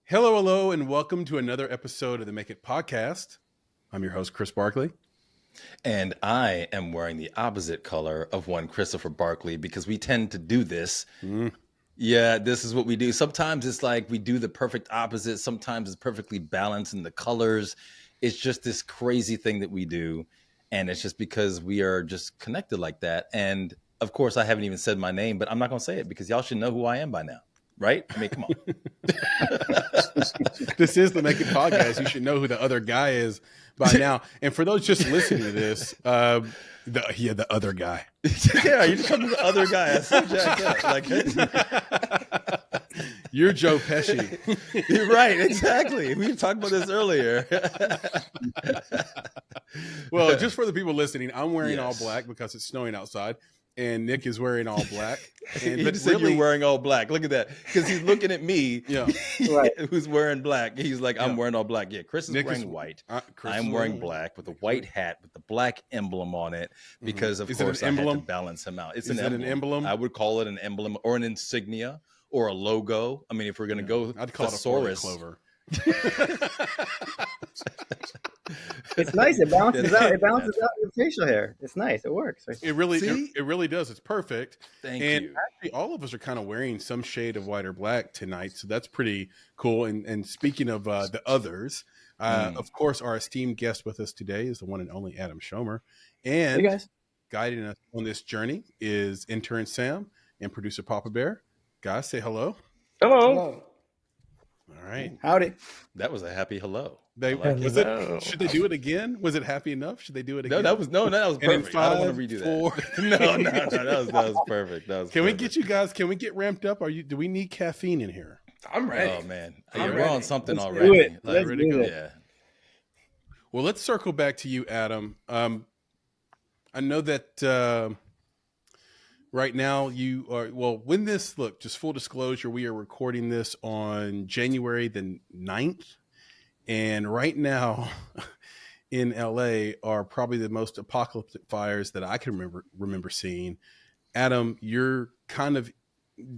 Hello, hello, and welcome to another episode of the Make It podcast. I'm your host, Chris Barkley. And I am wearing the opposite color of one Christopher Barkley because we tend to do this. Yeah, this is what we do. Sometimes it's like we do the perfect opposite. Sometimes it's perfectly balanced in the colors. It's just this crazy thing that we do. And it's just because we are just connected like that. And of course, I haven't even said my name, but I'm not going to say it because y'all should know who I am by now. Right? I mean, come on. This is the Make It podcast. You should know who the other guy is by now. And for those just listening to this, the other guy. Yeah, you just call me the other guy. I so jacked up. Like, you're Joe Pesci. You're right, exactly. We talked about this earlier. Well, just for the people listening, I'm wearing all black because it's snowing outside. And Nick is wearing all black. And but said you're wearing all black. Look at that. Because he's looking at me, Right. who's wearing black. He's like, I'm wearing all black. Yeah, Chris is wearing white. I'm wearing black with a white hat with the black emblem on it because, of course, I had to balance him out. It's an emblem. I would call it an emblem or an insignia or a logo. I mean, if we're going to go, I'd call it a four-leaf clover. It's nice. It balances out. It balances out your facial hair. It's nice. It works. It really does. It's perfect. Thank you. Actually, all of us are kind of wearing some shade of white or black tonight, so that's pretty cool. And speaking of the others, of course, our esteemed guest with us today is the one and only Adam Schumer, and hey guys. Guiding us on this journey is intern Sam and producer Papa Bear. Guys, say hello. Hello. All right. Howdy. That was a happy hello. Should they do it again? Was it happy enough? Should they do it again? No, that was perfect. I don't want to redo that. No, that was perfect. Can we get you guys? Can we get ramped up? Do we need caffeine in here? I'm ready. Oh man, we're on something Let's already. do it. Like, ready to go? Yeah. Well, let's circle back to you, Adam. I know that right now you are. Well, just full disclosure, we are recording this on January the 9th. And right now in LA are probably the most apocalyptic fires that I can remember seeing. Adam, you're kind of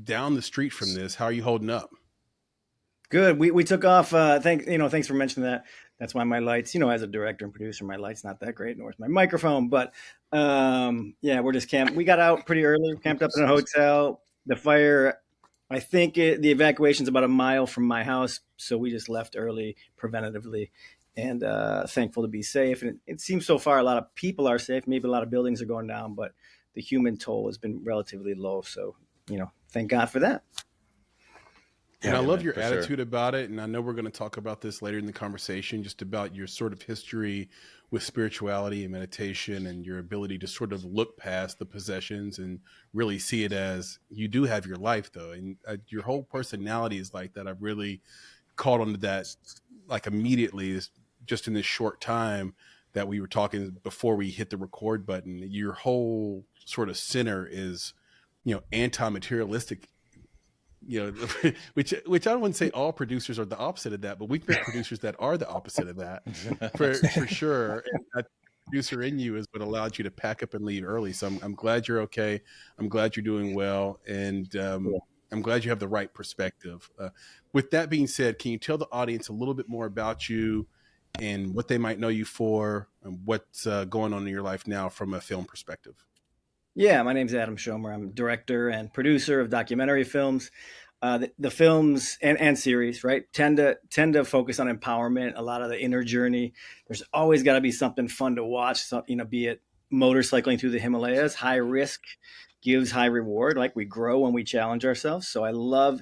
down the street from this. How are you holding up? Good. We took off. Thanks for mentioning that. That's why my lights, as a director and producer, my light's not that great, nor is my microphone. But we're just camped. We got out pretty early, camped up in a hotel. The fire, I think the evacuation's about a mile from my house, so we just left early preventatively, and thankful to be safe. And it seems so far a lot of people are safe. Maybe a lot of buildings are going down, but the human toll has been relatively low. So, thank God for that. And I love your attitude about it. And I know we're going to talk about this later in the conversation, just about your sort of history with spirituality and meditation and your ability to sort of look past the possessions and really see it as you do have your life, though. And your whole personality is like that. I've really caught onto that like immediately, just in this short time that we were talking before we hit the record button. Your whole sort of center is, anti-materialistic. Which I don't want to say all producers are the opposite of that, but we've met producers that are the opposite of that for sure. And that producer in you is what allowed you to pack up and leave early. So I'm glad you're okay. I'm glad you're doing well. And I'm glad you have the right perspective. With that being said, can you tell the audience a little bit more about you and what they might know you for and what's going on in your life now from a film perspective? Yeah, my name's Adam Schumer. I'm director and producer of documentary films. The films and series, right, tend to focus on empowerment, a lot of the inner journey. There's always got to be something fun to watch. So, be it motorcycling through the Himalayas, high risk gives high reward. Like we grow when we challenge ourselves. So I love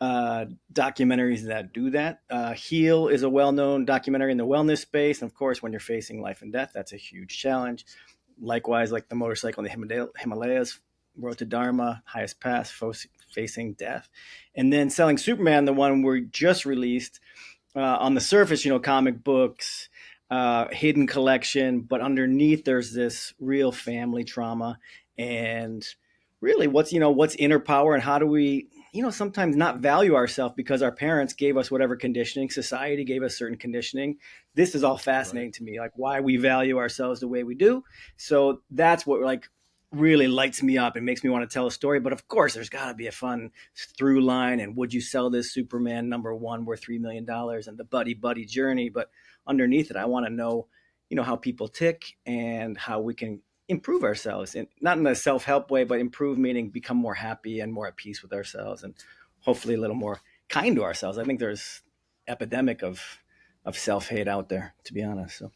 documentaries that do that. Heal is a well-known documentary in the wellness space. And of course, when you're facing life and death, that's a huge challenge. Likewise, like the motorcycle in the Himalayas, Road to Dharma, Highest Pass, Facing Death. And then Selling Superman, the one we just released, on the surface, comic books, hidden collection, but underneath there's this real family trauma and really what's inner power and how do we, sometimes not value ourselves because our parents gave us whatever conditioning, society gave us certain conditioning. This is all fascinating to me, like why we value ourselves the way we do. So that's what really lights me up and makes me want to tell a story. But of course, there's got to be a fun through line. And would you sell this Superman #1 worth $3 million and the buddy journey? But underneath it, I want to know, how people tick and how we can improve ourselves, and not in a self-help way, but improve meaning become more happy and more at peace with ourselves, and hopefully a little more kind to ourselves. I think there's epidemic of self-hate out there, to be honest. So